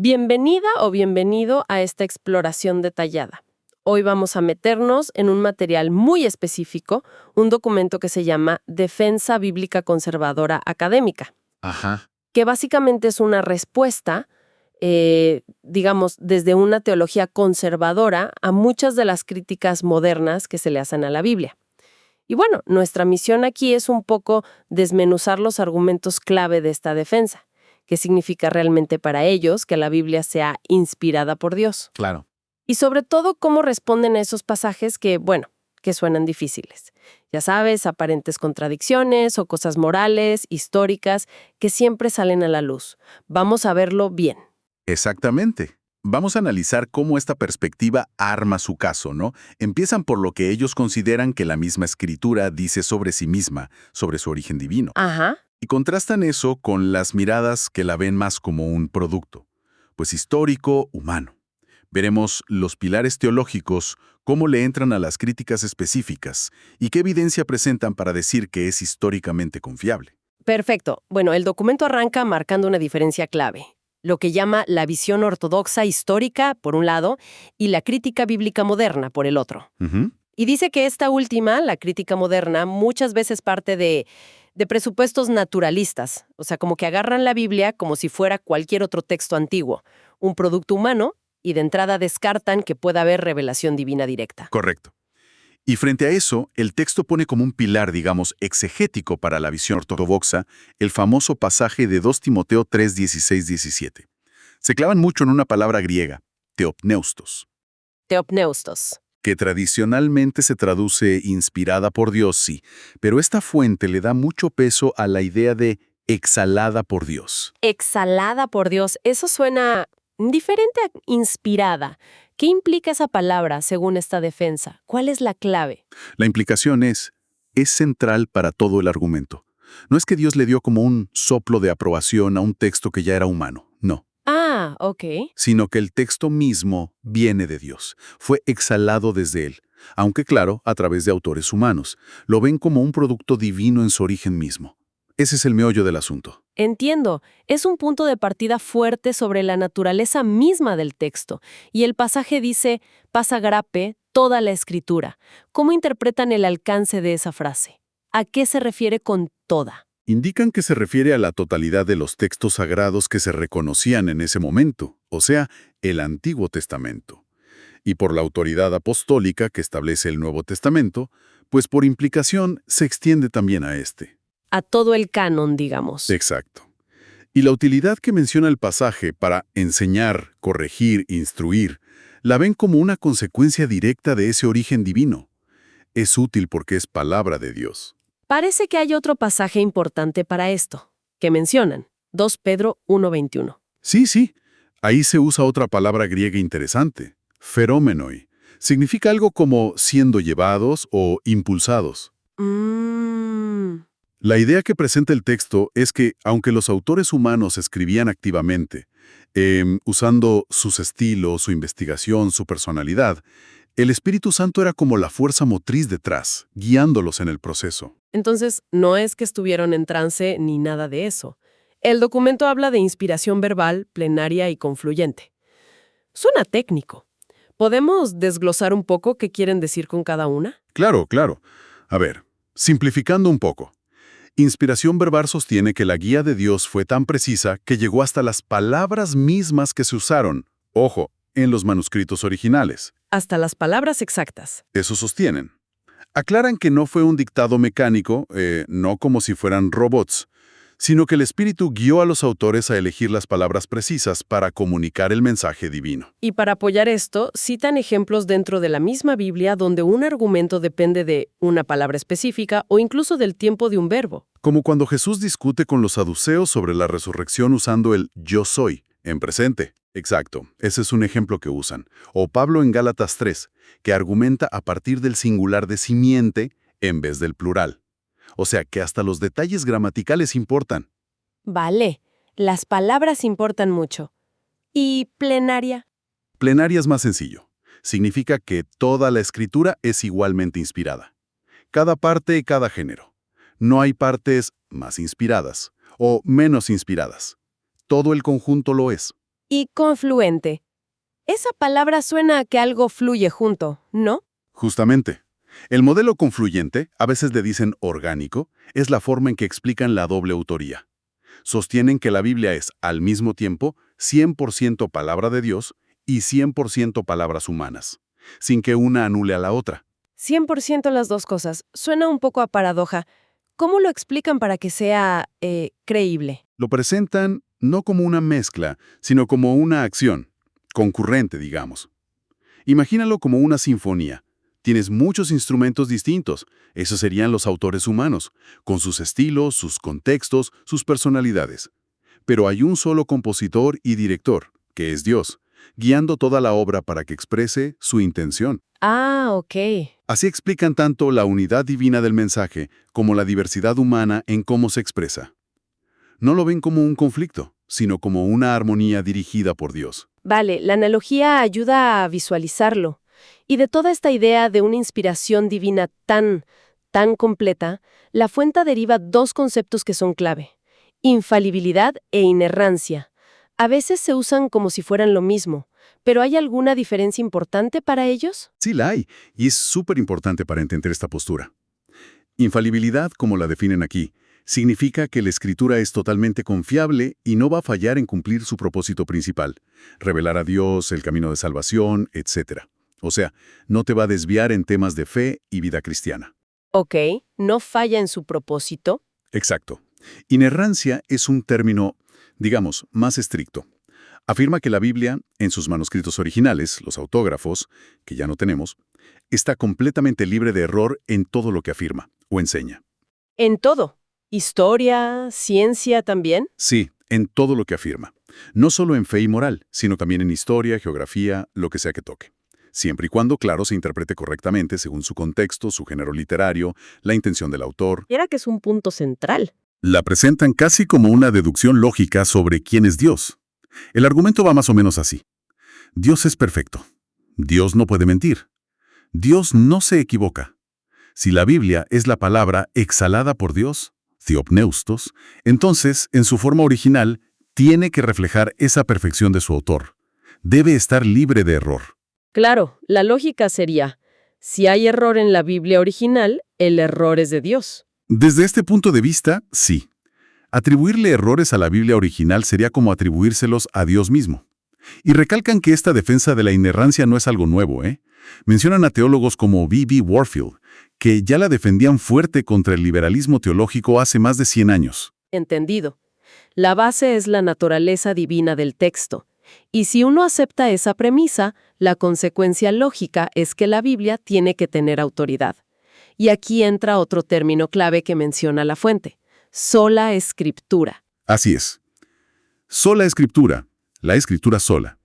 Bienvenida o bienvenido a esta exploración detallada. Hoy vamos a meternos en un material muy específico, un documento que se llama Defensa Bíblica Conservadora Académica, Ajá, que básicamente es una respuesta, digamos, desde una teología conservadora a muchas de las críticas modernas que se le hacen a la Biblia. Y bueno, nuestra misión aquí es un poco desmenuzar los argumentos clave de esta defensa. ¿Qué significa realmente para ellos que la Biblia sea inspirada por Dios? claro. Y sobre todo, cómo responden a esos pasajes que, bueno, que suenan difíciles. Ya sabes, aparentes contradicciones o cosas morales, históricas, que siempre salen a la luz. Vamos a verlo bien. Exactamente. Vamos a analizar cómo esta perspectiva arma su caso, ¿no? Empiezan por lo que ellos consideran que la misma escritura dice sobre sí misma, sobre su origen divino. Ajá. Y contrastan eso con las miradas que la ven más como un producto, pues histórico, humano. Veremos los pilares teológicos, cómo le entran a las críticas específicas y qué evidencia presentan para decir que es históricamente confiable. Perfecto. Bueno, el documento arranca marcando una diferencia clave. Lo que llama la visión ortodoxa histórica, por un lado, y la crítica bíblica moderna, por el otro. Ujú. Y dice que esta última, la crítica moderna, muchas veces parte de presupuestos naturalistas. O sea, como que agarran la Biblia como si fuera cualquier otro texto antiguo, un producto humano, y de entrada descartan que pueda haber revelación divina directa. Correcto. Y frente a eso, el texto pone como un pilar, digamos, exegético para la visión ortodoxa, el famoso pasaje de 2 Timoteo 3, 16, 17. Se clavan mucho en una palabra griega, teopneustos, Teopneustos. que tradicionalmente se traduce inspirada por Dios, sí, pero esta fuente le da mucho peso a la idea de exhalada por Dios. Exhalada por Dios. Eso suena diferente a inspirada. ¿Qué implica esa palabra según esta defensa? ¿Cuál es la clave? La implicación es central para todo el argumento. No es que Dios le dio como un soplo de aprobación a un texto que ya era humano, no. Ah, ok. Sino que el texto mismo viene de Dios, fue exhalado desde Él, aunque claro, a través de autores humanos. Lo ven como un producto divino en su origen mismo. Ese es el meollo del asunto. Entiendo, es un punto de partida fuerte sobre la naturaleza misma del texto, y el pasaje dice, pasa grape toda la escritura. ¿Cómo interpretan el alcance de esa frase? ¿A qué se refiere con toda? Indican que se refiere a la totalidad de los textos sagrados que se reconocían en ese momento, o sea, el Antiguo Testamento. Y por la autoridad apostólica que establece el Nuevo Testamento, pues por implicación se extiende también a este. A todo el canon, digamos. Exacto. Y la utilidad que menciona el pasaje para enseñar, corregir, instruir, la ven como una consecuencia directa de ese origen divino. Es útil porque es palabra de Dios. Parece que hay otro pasaje importante para esto, que mencionan, 2 Pedro 1:21. Sí, ahí se usa otra palabra griega interesante, feromenoi. Significa algo como siendo llevados o impulsados. La idea que presenta el texto es que, aunque los autores humanos escribían activamente, usando sus estilos, su investigación, su personalidad, el Espíritu Santo era como la fuerza motriz detrás, guiándolos en el proceso. Entonces, no es que estuvieron en trance ni nada de eso. El documento habla de inspiración verbal, plenaria y confluyente. Suena técnico. ¿Podemos desglosar un poco qué quieren decir con cada una? Claro. A ver, simplificando un poco. Inspiración verbal sostiene que la guía de Dios fue tan precisa que llegó hasta las palabras mismas que se usaron, ojo, en los manuscritos originales. Hasta las palabras exactas. Eso sostienen. Aclaran que no fue un dictado mecánico, no como si fueran robots, sino que el Espíritu guió a los autores a elegir las palabras precisas para comunicar el mensaje divino. Y para apoyar esto, citan ejemplos dentro de la misma Biblia donde un argumento depende de una palabra específica o incluso del tiempo de un verbo. Como cuando Jesús discute con los saduceos sobre la resurrección usando el yo soy, en presente. Exacto, ese es un ejemplo que usan. O Pablo en Gálatas 3, que argumenta a partir del singular de simiente en vez del plural. O sea que hasta los detalles gramaticales importan. Vale, las palabras importan mucho. ¿Y plenaria? Plenaria es más sencillo. Significa que toda la escritura es igualmente inspirada. Cada parte y cada género. No hay partes más inspiradas o menos inspiradas. Todo el conjunto lo es. Y confluente. Esa palabra suena a que algo fluye junto, ¿no? Justamente. El modelo confluyente, a veces le dicen orgánico, es la forma en que explican la doble autoría. Sostienen que la Biblia es, al mismo tiempo, 100% palabra de Dios y 100% palabras humanas, sin que una anule a la otra. 100% las dos cosas. Suena un poco a paradoja. ¿Cómo lo explican para que sea creíble? Lo presentan no como una mezcla, sino como una acción, concurrente, digamos. Imagínalo como una sinfonía. Tienes muchos instrumentos distintos, esos serían los autores humanos, con sus estilos, sus contextos, sus personalidades. Pero hay un solo compositor y director, que es Dios, guiando toda la obra para que exprese su intención. Ah, ok. Así explican tanto la unidad divina del mensaje como la diversidad humana en cómo se expresa. No lo ven como un conflicto, sino como una armonía dirigida por Dios. Vale, la analogía ayuda a visualizarlo. Y de toda esta idea de una inspiración divina tan completa, la fuente deriva dos conceptos que son clave: infalibilidad e inerrancia. A veces se usan como si fueran lo mismo, pero ¿hay alguna diferencia importante para ellos? Sí la hay, y es súper importante para entender esta postura. Infalibilidad, como la definen aquí, significa que la escritura es totalmente confiable y no va a fallar en cumplir su propósito principal, revelar a Dios, el camino de salvación, etc. O sea, no te va a desviar en temas de fe y vida cristiana. Ok, no falla en su propósito. Exacto. Inerrancia es un término, digamos, más estricto. Afirma que la Biblia, en sus manuscritos originales, los autógrafos, que ya no tenemos, está completamente libre de error en todo lo que afirma o enseña. En todo. Historia, ciencia también. Sí, en todo lo que afirma. No solo en fe y moral, sino también en historia, geografía, lo que sea que toque. Siempre y cuando, claro, se interprete correctamente según su contexto, su género literario, la intención del autor. Era que es un punto central. La presentan casi como una deducción lógica sobre quién es Dios. El argumento va más o menos así. Dios es perfecto. Dios no puede mentir. Dios no se equivoca. Si la Biblia es la palabra exhalada por Dios, Theopneustos, entonces, en su forma original, tiene que reflejar esa perfección de su autor. Debe estar libre de error. Claro, la lógica sería: si hay error en la Biblia original, el error es de Dios. Desde este punto de vista, sí. Atribuirle errores a la Biblia original sería como atribuírselos a Dios mismo. Y recalcan que esta defensa de la inerrancia no es algo nuevo, ¿eh? Mencionan a teólogos como B.B. Warfield, que ya la defendían fuerte contra el liberalismo teológico hace más de 100 años. Entendido. La base es la naturaleza divina del texto. Y si uno acepta esa premisa, la consecuencia lógica es que la Biblia tiene que tener autoridad. Y aquí entra otro término clave que menciona la fuente: sola escritura. Así es. Sola escritura, la escritura sola.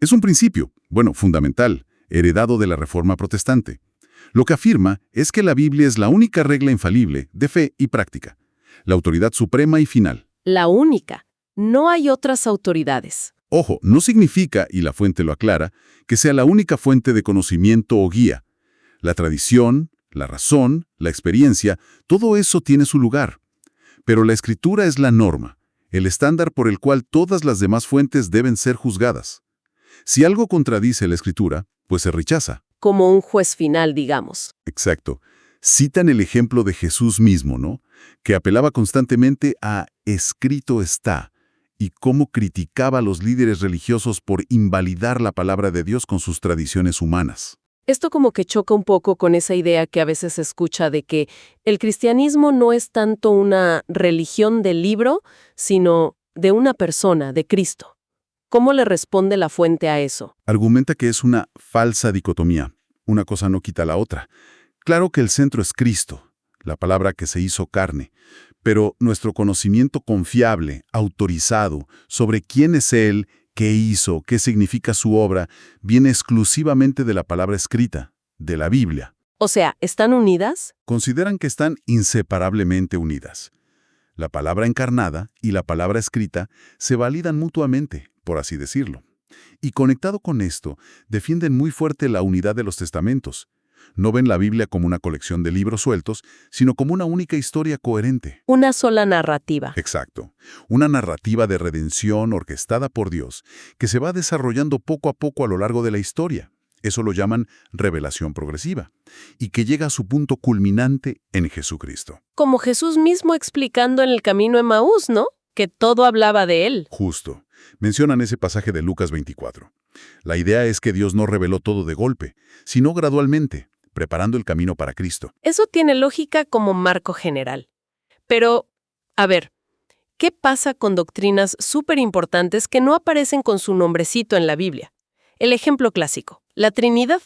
Es un principio, fundamental, heredado de la Reforma Protestante. Lo que afirma es que la Biblia es la única regla infalible de fe y práctica, la autoridad suprema y final. La única. No hay otras autoridades. Ojo, no significa, y la fuente lo aclara, que sea la única fuente de conocimiento o guía. La tradición, la razón, la experiencia, todo eso tiene su lugar. Pero la escritura es la norma, el estándar por el cual todas las demás fuentes deben ser juzgadas. Si algo contradice la escritura, pues se rechaza. Como un juez final, digamos. Exacto. Citan el ejemplo de Jesús mismo, ¿no? Que apelaba constantemente a escrito está, y cómo criticaba a los líderes religiosos por invalidar la palabra de Dios con sus tradiciones humanas. Esto como que choca un poco con esa idea que a veces se escucha de que el cristianismo no es tanto una religión del libro, sino de una persona, de Cristo. ¿Cómo le responde la fuente a eso? Argumenta que es una falsa dicotomía. Una cosa no quita la otra. Claro que el centro es Cristo, la palabra que se hizo carne, pero nuestro conocimiento confiable, autorizado, sobre quién es Él, qué hizo, qué significa su obra, viene exclusivamente de la palabra escrita, de la Biblia. O sea, ¿están unidas? Consideran que están inseparablemente unidas. La palabra encarnada y la palabra escrita se validan mutuamente, por así decirlo. Y conectado con esto, defienden muy fuerte la unidad de los testamentos, No ven la Biblia como una colección de libros sueltos, sino como una única historia coherente. Una sola narrativa. Exacto. Una narrativa de redención orquestada por Dios que se va desarrollando poco a poco a lo largo de la historia. Eso lo llaman revelación progresiva, y que llega a su punto culminante en Jesucristo. Como Jesús mismo explicando en el camino de Emaús, ¿no? Que todo hablaba de él. Justo. Mencionan ese pasaje de Lucas 24. La idea es que Dios no reveló todo de golpe, sino gradualmente, preparando el camino para Cristo. Eso tiene lógica como marco general. Pero, a ver, ¿qué pasa con doctrinas súper importantes que no aparecen con su nombrecito en la Biblia? El ejemplo clásico, la Trinidad.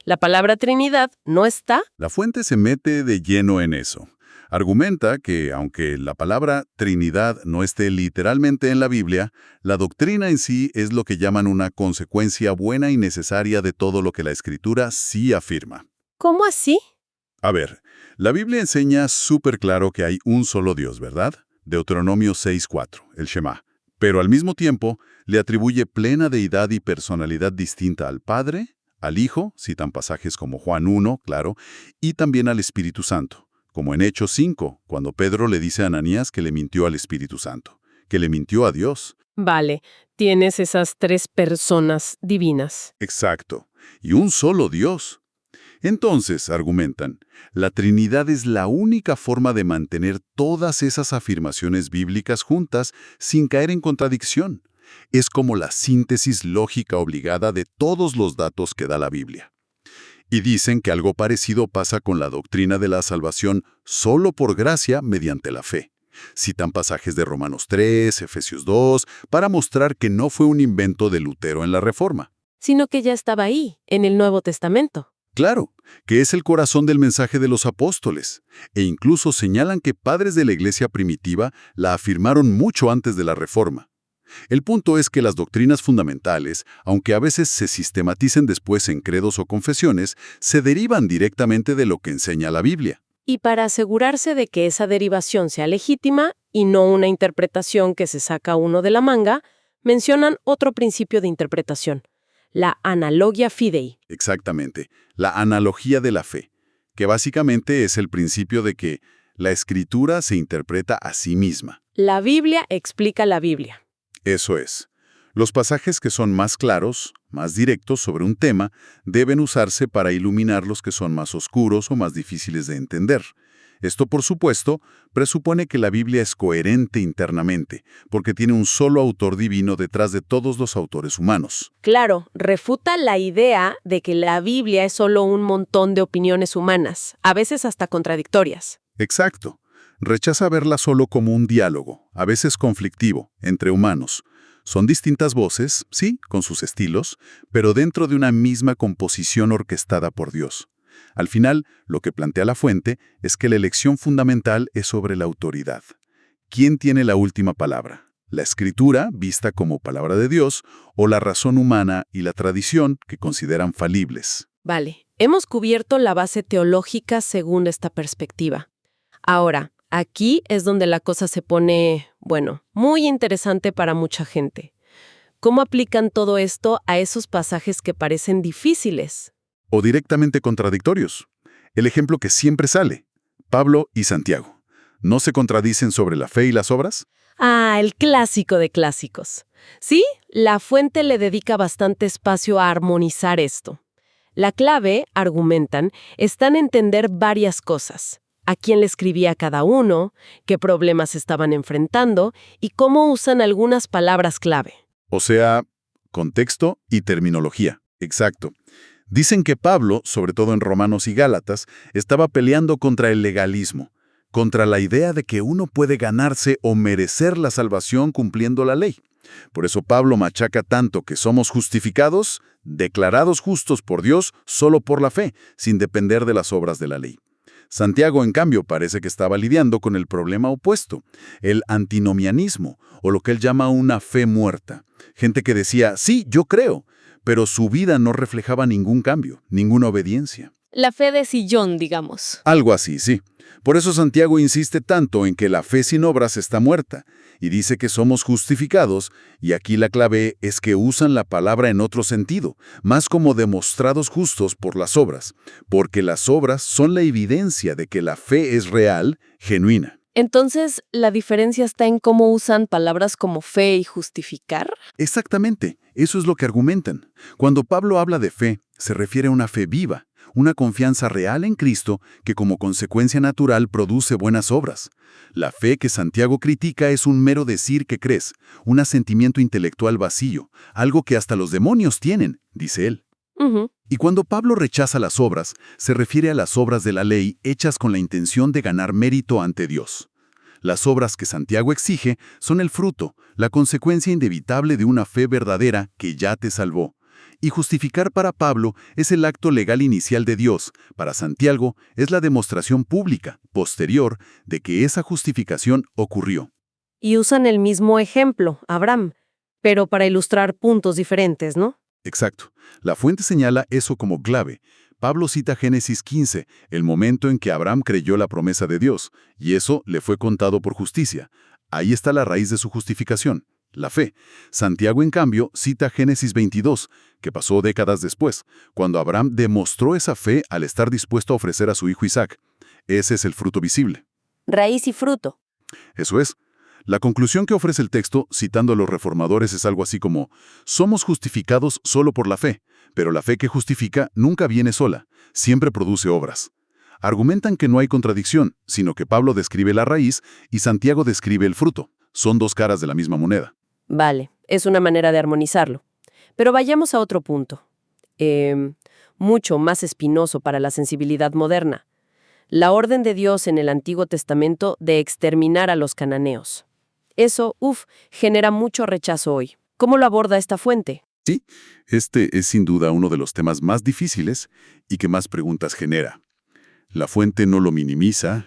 La palabra Trinidad no está. La fuente se mete de lleno en eso. Argumenta que, aunque la palabra Trinidad no esté literalmente en la Biblia, la doctrina en sí es lo que llaman una consecuencia buena y necesaria de todo lo que la Escritura sí afirma. ¿Cómo así? A ver, la Biblia enseña súper claro que hay un solo Dios, ¿verdad? Deuteronomio 6:4, el Shema. Pero al mismo tiempo, le atribuye plena deidad y personalidad distinta al Padre, al Hijo, citan pasajes como Juan 1, claro, y también al Espíritu Santo, como en Hechos 5, cuando Pedro le dice a Ananías que le mintió al Espíritu Santo, que le mintió a Dios. Vale, tienes esas tres personas divinas. Exacto, y un solo Dios. Entonces, argumentan, la Trinidad es la única forma de mantener todas esas afirmaciones bíblicas juntas sin caer en contradicción. Es como la síntesis lógica obligada de todos los datos que da la Biblia. Y dicen que algo parecido pasa con la doctrina de la salvación solo por gracia mediante la fe. Citan pasajes de Romanos 3, Efesios 2, para mostrar que no fue un invento de Lutero en la Reforma. Sino que ya estaba ahí, en el Nuevo Testamento. Claro, que es el corazón del mensaje de los apóstoles, e incluso señalan que padres de la iglesia primitiva la afirmaron mucho antes de la Reforma. El punto es que las doctrinas fundamentales, aunque a veces se sistematicen después en credos o confesiones, se derivan directamente de lo que enseña la Biblia. Y para asegurarse de que esa derivación sea legítima y no una interpretación que se saca uno de la manga, mencionan otro principio de interpretación, la analogia fidei. Exactamente, la analogía de la fe, que básicamente es el principio de que la Escritura se interpreta a sí misma. La Biblia explica la Biblia. Eso es. Los pasajes que son más claros, más directos sobre un tema, deben usarse para iluminar los que son más oscuros o más difíciles de entender. Esto, por supuesto, presupone que la Biblia es coherente internamente, porque tiene un solo autor divino detrás de todos los autores humanos. Claro, refuta la idea de que la Biblia es solo un montón de opiniones humanas, a veces hasta contradictorias. Exacto. Rechaza verla solo como un diálogo, a veces conflictivo, entre humanos. Son distintas voces, sí, con sus estilos, pero dentro de una misma composición orquestada por Dios. Al final, lo que plantea la fuente es que la elección fundamental es sobre la autoridad. ¿Quién tiene la última palabra? ¿La Escritura, vista como palabra de Dios, o la razón humana y la tradición, que consideran falibles? Vale, hemos cubierto la base teológica según esta perspectiva. Ahora, aquí es donde la cosa se pone, bueno, muy interesante para mucha gente. ¿Cómo aplican todo esto a esos pasajes que parecen difíciles? O directamente contradictorios. El ejemplo que siempre sale, Pablo y Santiago. ¿No se contradicen sobre la fe y las obras? Ah, el clásico de clásicos. Sí, la fuente le dedica bastante espacio a armonizar esto. La clave, argumentan, está en entender varias cosas. A quién le escribía cada uno, qué problemas estaban enfrentando y cómo usan algunas palabras clave. O sea, contexto y terminología. Exacto. Dicen que Pablo, sobre todo en Romanos y Gálatas, estaba peleando contra el legalismo, contra la idea de que uno puede ganarse o merecer la salvación cumpliendo la ley. Por eso Pablo machaca tanto que somos justificados, declarados justos por Dios solo por la fe, sin depender de las obras de la ley. Santiago, en cambio, parece que estaba lidiando con el problema opuesto, el antinomianismo, o lo que él llama una fe muerta. Gente que decía, sí, yo creo, pero su vida no reflejaba ningún cambio, ninguna obediencia. La fe de sillón, digamos. Algo así, sí. Por eso Santiago insiste tanto en que la fe sin obras está muerta, y dice que somos justificados, y aquí la clave es que usan la palabra en otro sentido, más como demostrados justos por las obras, porque las obras son la evidencia de que la fe es real, genuina. Entonces, ¿la diferencia está en cómo usan palabras como fe y justificar? Exactamente, eso es lo que argumentan. Cuando Pablo habla de fe, se refiere a una fe viva, una confianza real en Cristo que como consecuencia natural produce buenas obras. La fe que Santiago critica es un mero decir que crees, un asentimiento intelectual vacío, algo que hasta los demonios tienen, dice él. Ujú. Y cuando Pablo rechaza las obras, se refiere a las obras de la ley hechas con la intención de ganar mérito ante Dios. Las obras que Santiago exige son el fruto, la consecuencia inevitable de una fe verdadera que ya te salvó. Y justificar para Pablo es el acto legal inicial de Dios. Para Santiago es la demostración pública, posterior, de que esa justificación ocurrió. Y usan el mismo ejemplo, Abraham, pero para ilustrar puntos diferentes, ¿no? Exacto. La fuente señala eso como clave. Pablo cita Génesis 15, el momento en que Abraham creyó la promesa de Dios, y eso le fue contado por justicia. Ahí está la raíz de su justificación, la fe. Santiago, en cambio, cita Génesis 22, que pasó décadas después, cuando Abraham demostró esa fe al estar dispuesto a ofrecer a su hijo Isaac. Ese es el fruto visible. Raíz y fruto. Eso es. La conclusión que ofrece el texto, citando a los reformadores, es algo así como: somos justificados solo por la fe, pero la fe que justifica nunca viene sola, siempre produce obras. Argumentan que no hay contradicción, sino que Pablo describe la raíz y Santiago describe el fruto. Son dos caras de la misma moneda. Vale, es una manera de armonizarlo. Pero vayamos a otro punto. Mucho más espinoso para la sensibilidad moderna. La orden de Dios en el Antiguo Testamento de exterminar a los cananeos. Eso, genera mucho rechazo hoy. ¿Cómo lo aborda esta fuente? Sí, este es sin duda uno de los temas más difíciles y que más preguntas genera. La fuente no lo minimiza,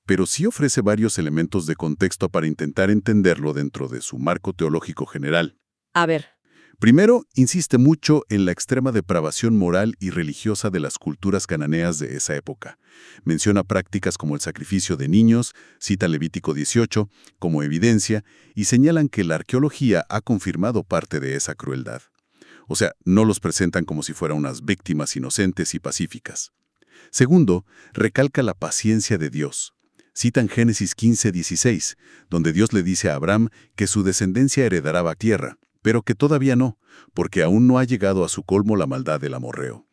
pero sí ofrece varios elementos de contexto para intentar entenderlo dentro de su marco teológico general. A ver, Primero, insiste mucho en la extrema depravación moral y religiosa de las culturas cananeas de esa época. Menciona prácticas como el sacrificio de niños, cita Levítico 18 como evidencia, y señalan que la arqueología ha confirmado parte de esa crueldad. O sea, no los presentan como si fueran unas víctimas inocentes y pacíficas. Segundo, recalca la paciencia de Dios. Citan Génesis 15:16, donde Dios le dice a Abraham que su descendencia heredará la tierra, pero que todavía no, porque aún no ha llegado a su colmo la maldad del amorreo.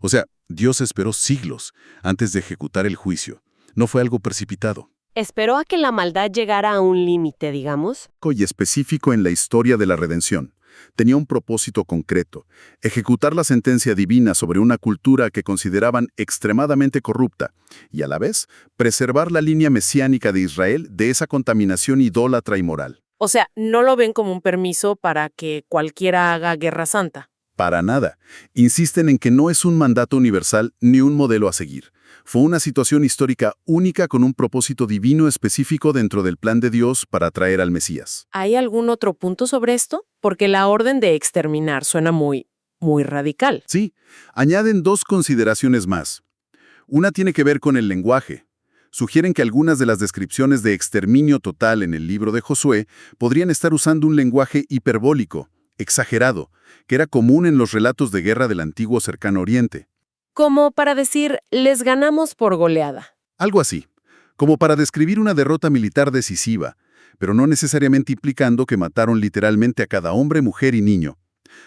O sea, Dios esperó siglos antes de ejecutar el juicio. No fue algo precipitado. ¿esperó a que la maldad llegara a un límite, digamos? Y específico en la historia de la redención. Tenía un propósito concreto: ejecutar la sentencia divina sobre una cultura que consideraban extremadamente corrupta y a la vez preservar la línea mesiánica de Israel de esa contaminación idólatra y moral. O sea, no lo ven como un permiso para que cualquiera haga guerra santa. Para nada. Insisten en que no es un mandato universal ni un modelo a seguir. Fue una situación histórica única con un propósito divino específico dentro del plan de Dios para atraer al Mesías. ¿Hay algún otro punto sobre esto? Porque la orden de exterminar suena muy radical. Sí, añaden dos consideraciones más. Una tiene que ver con el lenguaje. Sugieren que algunas de las descripciones de exterminio total en el libro de Josué podrían estar usando un lenguaje hiperbólico, exagerado, que era común en los relatos de guerra del antiguo Cercano Oriente. Como para decir, les ganamos por goleada. Algo así, como para describir una derrota militar decisiva, pero no necesariamente implicando que mataron literalmente a cada hombre, mujer y niño.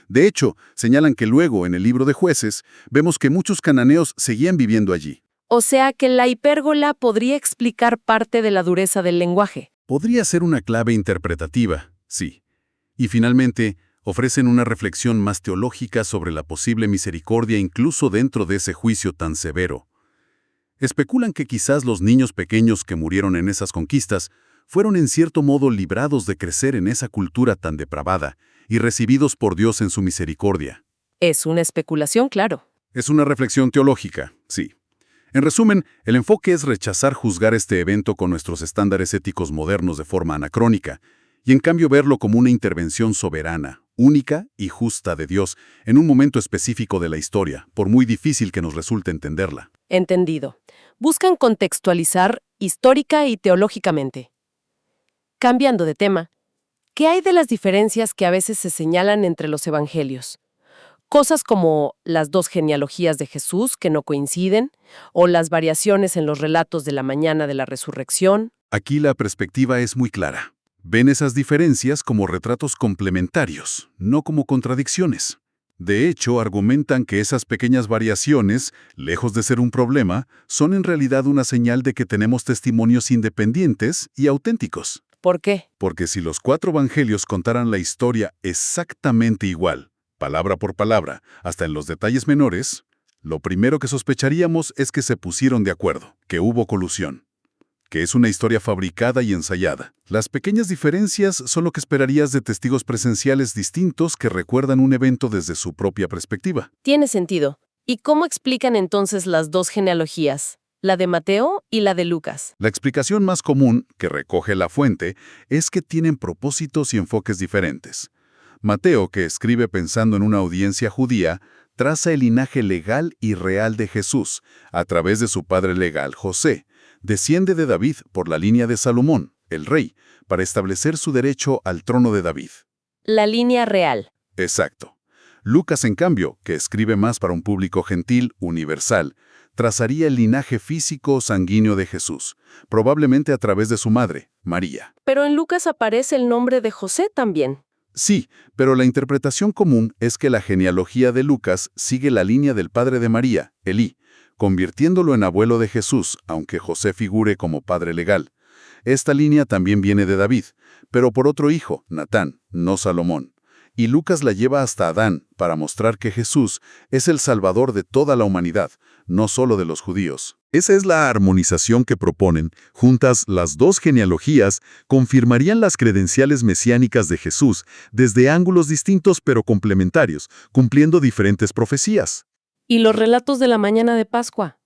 De hecho, señalan que luego, en el libro de Jueces, vemos que muchos cananeos seguían viviendo allí. O sea que la hipérbola podría explicar parte de la dureza del lenguaje. Podría ser una clave interpretativa, sí. Y finalmente, ofrecen una reflexión más teológica sobre la posible misericordia incluso dentro de ese juicio tan severo. Especulan que quizás los niños pequeños que murieron en esas conquistas fueron en cierto modo librados de crecer en esa cultura tan depravada y recibidos por Dios en su misericordia. Es una especulación, claro. Es una reflexión teológica, sí. En resumen, el enfoque es rechazar juzgar este evento con nuestros estándares éticos modernos de forma anacrónica, y en cambio verlo como una intervención soberana, única y justa de Dios, en un momento específico de la historia, por muy difícil que nos resulte entenderla. Entendido. Buscan contextualizar histórica y teológicamente. Cambiando de tema, ¿qué hay de las diferencias que a veces se señalan entre los evangelios? Cosas como las dos genealogías de Jesús que no coinciden, o las variaciones en los relatos de la mañana de la resurrección. Aquí la perspectiva es muy clara. Ven esas diferencias como retratos complementarios, no como contradicciones. De hecho, argumentan que esas pequeñas variaciones, lejos de ser un problema, son en realidad una señal de que tenemos testimonios independientes y auténticos. ¿Por qué? Porque si los 4 evangelios contaran la historia exactamente igual, palabra por palabra, hasta en los detalles menores, lo primero que sospecharíamos es que se pusieron de acuerdo, que hubo colusión, que es una historia fabricada y ensayada. Las pequeñas diferencias son lo que esperarías de testigos presenciales distintos que recuerdan un evento desde su propia perspectiva. Tiene sentido. ¿Y cómo explican entonces las dos genealogías, la de Mateo y la de Lucas? La explicación más común, que recoge la fuente, es que tienen propósitos y enfoques diferentes. Mateo, que escribe pensando en una audiencia judía, traza el linaje legal y real de Jesús, a través de su padre legal, José. Desciende de David por la línea de Salomón, el rey, para establecer su derecho al trono de David. La línea real. Exacto. Lucas, en cambio, que escribe más para un público gentil, universal, trazaría el linaje físico sanguíneo de Jesús, probablemente a través de su madre, María. Pero en Lucas aparece el nombre de José también. Sí, pero la interpretación común es que la genealogía de Lucas sigue la línea del padre de María, Elí, convirtiéndolo en abuelo de Jesús, aunque José figure como padre legal. Esta línea también viene de David, pero por otro hijo, Natán, no Salomón. Y Lucas la lleva hasta Adán para mostrar que Jesús es el salvador de toda la humanidad, no solo de los judíos. Esa es la armonización que proponen. Juntas, las dos genealogías confirmarían las credenciales mesiánicas de Jesús desde ángulos distintos pero complementarios, cumpliendo diferentes profecías. ¿Y los relatos de la mañana de Pascua?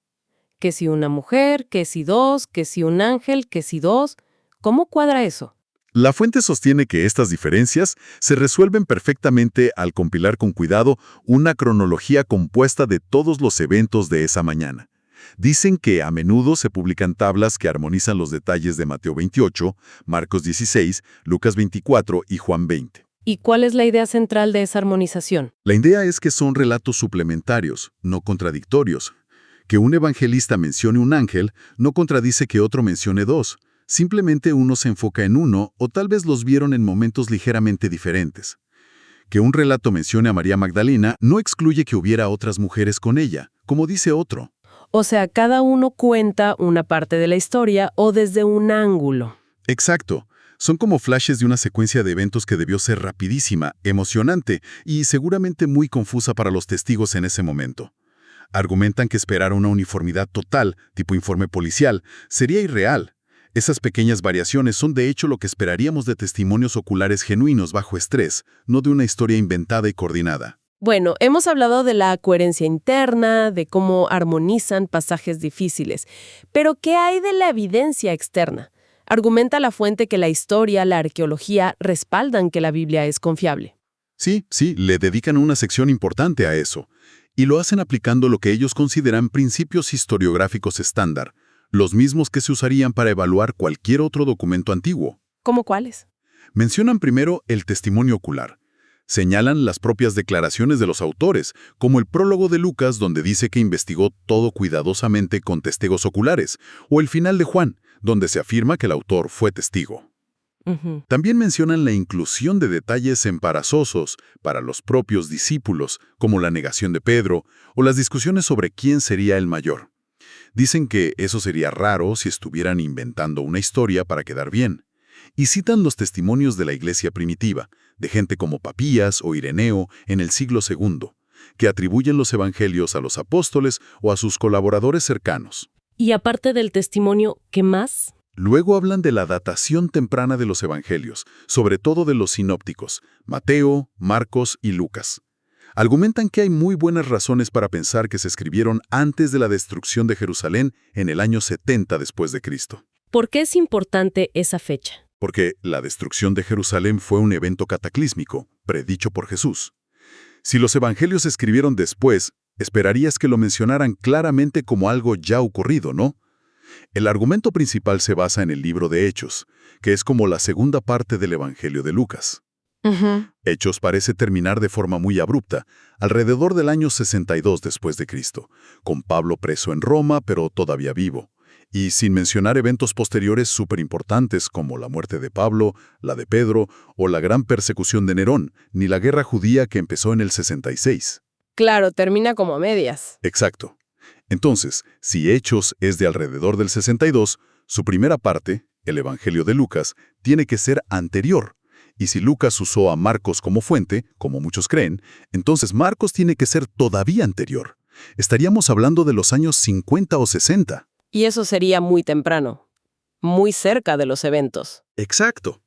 Que si una mujer, que si dos, que si un ángel, que si dos. ¿Cómo cuadra eso? La fuente sostiene que estas diferencias se resuelven perfectamente al compilar con cuidado una cronología compuesta de todos los eventos de esa mañana. Dicen que a menudo se publican tablas que armonizan los detalles de Mateo 28, Marcos 16, Lucas 24 y Juan 20. ¿Y cuál es la idea central de esa armonización? La idea es que son relatos suplementarios, no contradictorios. Que un evangelista mencione un ángel no contradice que otro mencione dos. Simplemente uno se enfoca en uno o tal vez los vieron en momentos ligeramente diferentes. Que un relato mencione a María Magdalena no excluye que hubiera otras mujeres con ella, como dice otro. O sea, cada uno cuenta una parte de la historia o desde un ángulo. Exacto. Son como flashes de una secuencia de eventos que debió ser rapidísima, emocionante y seguramente muy confusa para los testigos en ese momento. Argumentan que esperar una uniformidad total, tipo informe policial, sería irreal. Esas pequeñas variaciones son de hecho lo que esperaríamos de testimonios oculares genuinos bajo estrés, no de una historia inventada y coordinada. Bueno, hemos hablado de la coherencia interna, de cómo armonizan pasajes difíciles. Pero, ¿qué hay de la evidencia externa? Argumenta la fuente que la historia, la arqueología, respaldan que la Biblia es confiable. Sí, le dedican una sección importante a eso. Y lo hacen aplicando lo que ellos consideran principios historiográficos estándar, los mismos que se usarían para evaluar cualquier otro documento antiguo. ¿Cómo cuáles? Mencionan primero el testimonio ocular. Señalan las propias declaraciones de los autores, como el prólogo de Lucas, donde dice que investigó todo cuidadosamente con testigos oculares, o el final de Juan, donde se afirma que el autor fue testigo. También mencionan la inclusión de detalles embarazosos para los propios discípulos, como la negación de Pedro, o las discusiones sobre quién sería el mayor. Dicen que eso sería raro si estuvieran inventando una historia para quedar bien. Y citan los testimonios de la iglesia primitiva, de gente como Papías o Ireneo en el siglo II, que atribuyen los evangelios a los apóstoles o a sus colaboradores cercanos. Y aparte del testimonio, ¿qué más? Luego hablan de la datación temprana de los evangelios, sobre todo de los sinópticos, Mateo, Marcos y Lucas. Argumentan que hay muy buenas razones para pensar que se escribieron antes de la destrucción de Jerusalén en el año 70 después de Cristo. ¿Por qué es importante esa fecha? Porque la destrucción de Jerusalén fue un evento cataclísmico, predicho por Jesús. Si los evangelios se escribieron después, esperarías que lo mencionaran claramente como algo ya ocurrido, ¿no? El argumento principal se basa en el libro de Hechos, que es como la segunda parte del Evangelio de Lucas. Hechos parece terminar de forma muy abrupta, alrededor del año 62 después de Cristo, con Pablo preso en Roma, pero todavía vivo, y sin mencionar eventos posteriores súper importantes como la muerte de Pablo, la de Pedro o la gran persecución de Nerón, ni la guerra judía que empezó en el 66. Claro, termina como a medias. Exacto. Entonces, si Hechos es de alrededor del 62, su primera parte, el Evangelio de Lucas, tiene que ser anterior. Y si Lucas usó a Marcos como fuente, como muchos creen, entonces Marcos tiene que ser todavía anterior. Estaríamos hablando de los años 50 o 60. Y eso sería muy temprano, muy cerca de los eventos. Exacto.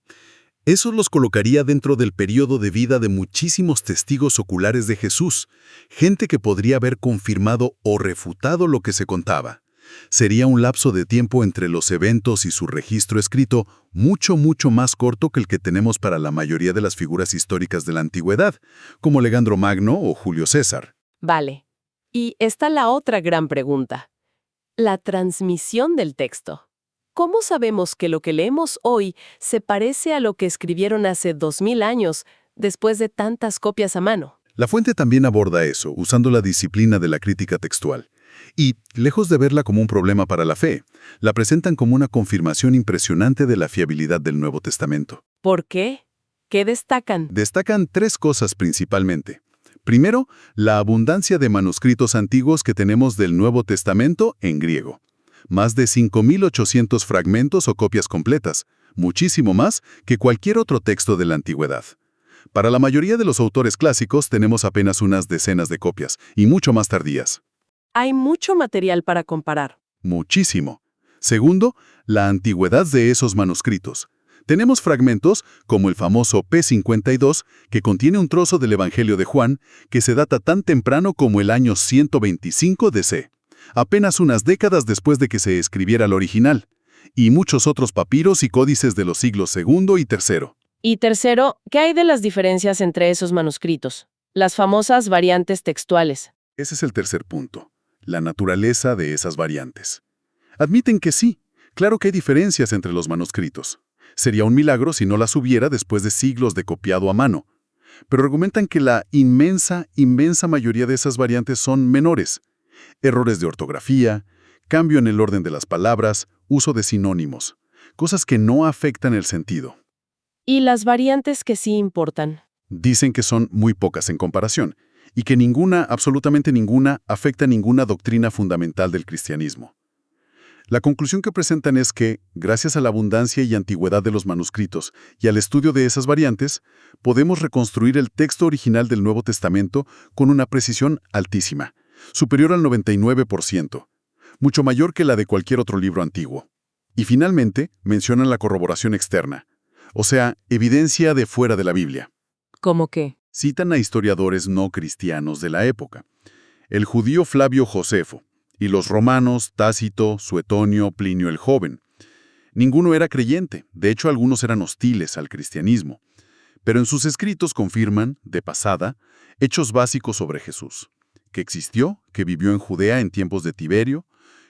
Eso los colocaría dentro del periodo de vida de muchísimos testigos oculares de Jesús, gente que podría haber confirmado o refutado lo que se contaba. Sería un lapso de tiempo entre los eventos y su registro escrito mucho más corto que el que tenemos para la mayoría de las figuras históricas de la antigüedad, como Alejandro Magno o Julio César. Vale. Y está la otra gran pregunta. La transmisión del texto. ¿Cómo sabemos que lo que leemos hoy se parece a lo que escribieron hace 2000 años, después de tantas copias a mano? La fuente también aborda eso, usando la disciplina de la crítica textual. Y, lejos de verla como un problema para la fe, la presentan como una confirmación impresionante de la fiabilidad del Nuevo Testamento. ¿Por qué? ¿Qué destacan? Destacan tres cosas principalmente. Primero, la abundancia de manuscritos antiguos que tenemos del Nuevo Testamento en griego. Más de 5.800 fragmentos o copias completas, muchísimo más que cualquier otro texto de la antigüedad. Para la mayoría de los autores clásicos tenemos apenas unas decenas de copias, y mucho más tardías. Hay mucho material para comparar. Muchísimo. Segundo, la antigüedad de esos manuscritos. Tenemos fragmentos, como el famoso P52, que contiene un trozo del Evangelio de Juan, que se data tan temprano como el año 125 DC, apenas unas décadas después de que se escribiera el original, y muchos otros papiros y códices de los siglos II y III. Y tercero, ¿qué hay de las diferencias entre esos manuscritos? Las famosas variantes textuales. Ese es el tercer punto, la naturaleza de esas variantes. Admiten que sí, claro que hay diferencias entre los manuscritos. Sería un milagro si no las hubiera después de siglos de copiado a mano. Pero argumentan que la inmensa mayoría de esas variantes son menores. Errores de ortografía, cambio en el orden de las palabras, uso de sinónimos, cosas que no afectan el sentido. ¿Y las variantes que sí importan? Dicen que son muy pocas en comparación, y que ninguna, absolutamente ninguna, afecta ninguna doctrina fundamental del cristianismo. La conclusión que presentan es que, gracias a la abundancia y antigüedad de los manuscritos y al estudio de esas variantes, podemos reconstruir el texto original del Nuevo Testamento con una precisión altísima, superior al 99%, mucho mayor que la de cualquier otro libro antiguo. Y finalmente, mencionan la corroboración externa, o sea, evidencia de fuera de la Biblia. ¿Cómo qué? Citan a historiadores no cristianos de la época. El judío Flavio Josefo, y los romanos Tácito, Suetonio, Plinio el Joven. Ninguno era creyente, de hecho algunos eran hostiles al cristianismo. Pero en sus escritos confirman, de pasada, hechos básicos sobre Jesús. Que existió, que vivió en Judea en tiempos de Tiberio,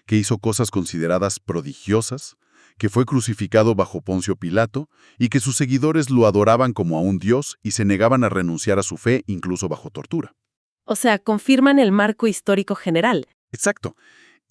que hizo cosas consideradas prodigiosas, que fue crucificado bajo Poncio Pilato y que sus seguidores lo adoraban como a un dios y se negaban a renunciar a su fe incluso bajo tortura. O sea, confirman el marco histórico general. Exacto.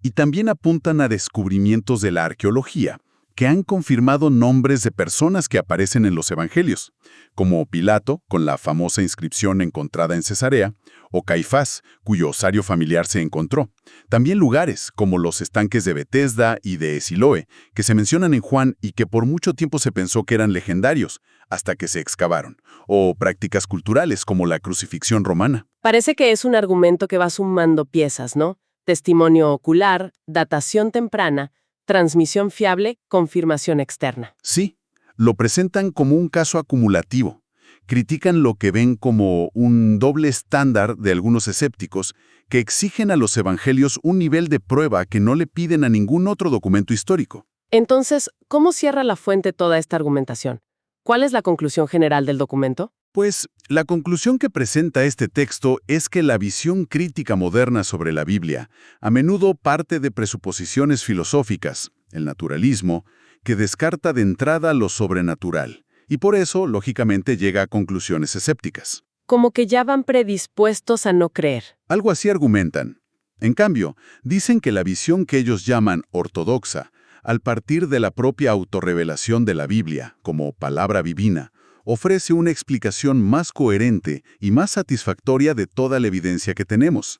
Y también apuntan a descubrimientos de la arqueología, que han confirmado nombres de personas que aparecen en los evangelios, como Pilato, con la famosa inscripción encontrada en Cesarea, o Caifás, cuyo osario familiar se encontró. También lugares, como los estanques de Betesda y de Siloé, que se mencionan en Juan y que por mucho tiempo se pensó que eran legendarios, hasta que se excavaron, o prácticas culturales, como la crucifixión romana. Parece que es un argumento que va sumando piezas, ¿no? Testimonio ocular, datación temprana, transmisión fiable, confirmación externa. Sí, lo presentan como un caso acumulativo. Critican lo que ven como un doble estándar de algunos escépticos que exigen a los evangelios un nivel de prueba que no le piden a ningún otro documento histórico. Entonces, ¿cómo cierra la fuente toda esta argumentación? ¿Cuál es la conclusión general del documento? Pues la conclusión que presenta este texto es que la visión crítica moderna sobre la Biblia a menudo parte de presuposiciones filosóficas, el naturalismo, que descarta de entrada lo sobrenatural, y por eso, lógicamente, llega a conclusiones escépticas. Como que ya van predispuestos a no creer. Algo así argumentan. En cambio, dicen que la visión que ellos llaman ortodoxa, al partir de la propia autorrevelación de la Biblia, como palabra divina, ofrece una explicación más coherente y más satisfactoria de toda la evidencia que tenemos.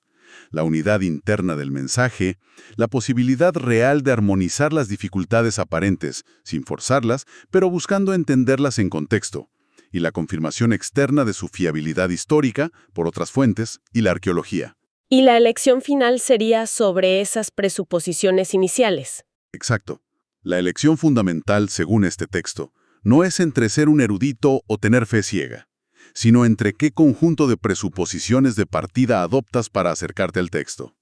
La unidad interna del mensaje, la posibilidad real de armonizar las dificultades aparentes, sin forzarlas, pero buscando entenderlas en contexto, y la confirmación externa de su fiabilidad histórica por otras fuentes y la arqueología. Y la elección final sería sobre esas presuposiciones iniciales. Exacto. La elección fundamental, según este texto, no es entre ser un erudito o tener fe ciega, sino entre qué conjunto de presuposiciones de partida adoptas para acercarte al texto.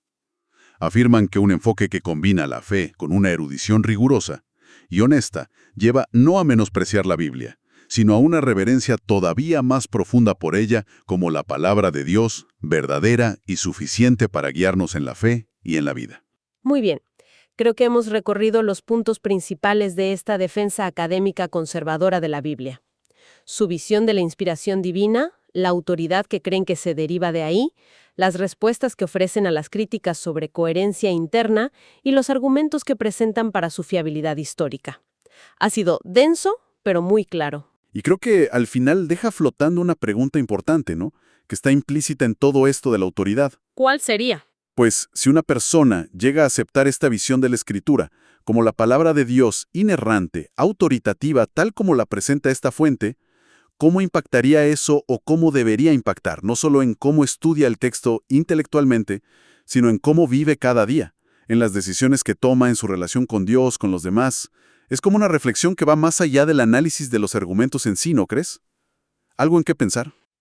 Afirman que un enfoque que combina la fe con una erudición rigurosa y honesta lleva no a menospreciar la Biblia, sino a una reverencia todavía más profunda por ella como la palabra de Dios, verdadera y suficiente para guiarnos en la fe y en la vida. Muy bien. Creo que hemos recorrido los puntos principales de esta defensa académica conservadora de la Biblia. Su visión de la inspiración divina, la autoridad que creen que se deriva de ahí, las respuestas que ofrecen a las críticas sobre coherencia interna y los argumentos que presentan para su fiabilidad histórica. Ha sido denso, pero muy claro. Y creo que al final deja flotando una pregunta importante, ¿no? Que está implícita en todo esto de la autoridad. ¿Cuál sería? Pues si una persona llega a aceptar esta visión de la Escritura como la palabra de Dios inerrante, autoritativa, tal como la presenta esta fuente, ¿cómo impactaría eso o cómo debería impactar? No solo en cómo estudia el texto intelectualmente, sino en cómo vive cada día, en las decisiones que toma en su relación con Dios, con los demás. Es como una reflexión que va más allá del análisis de los argumentos en sí, ¿no crees? ¿Algo en qué pensar?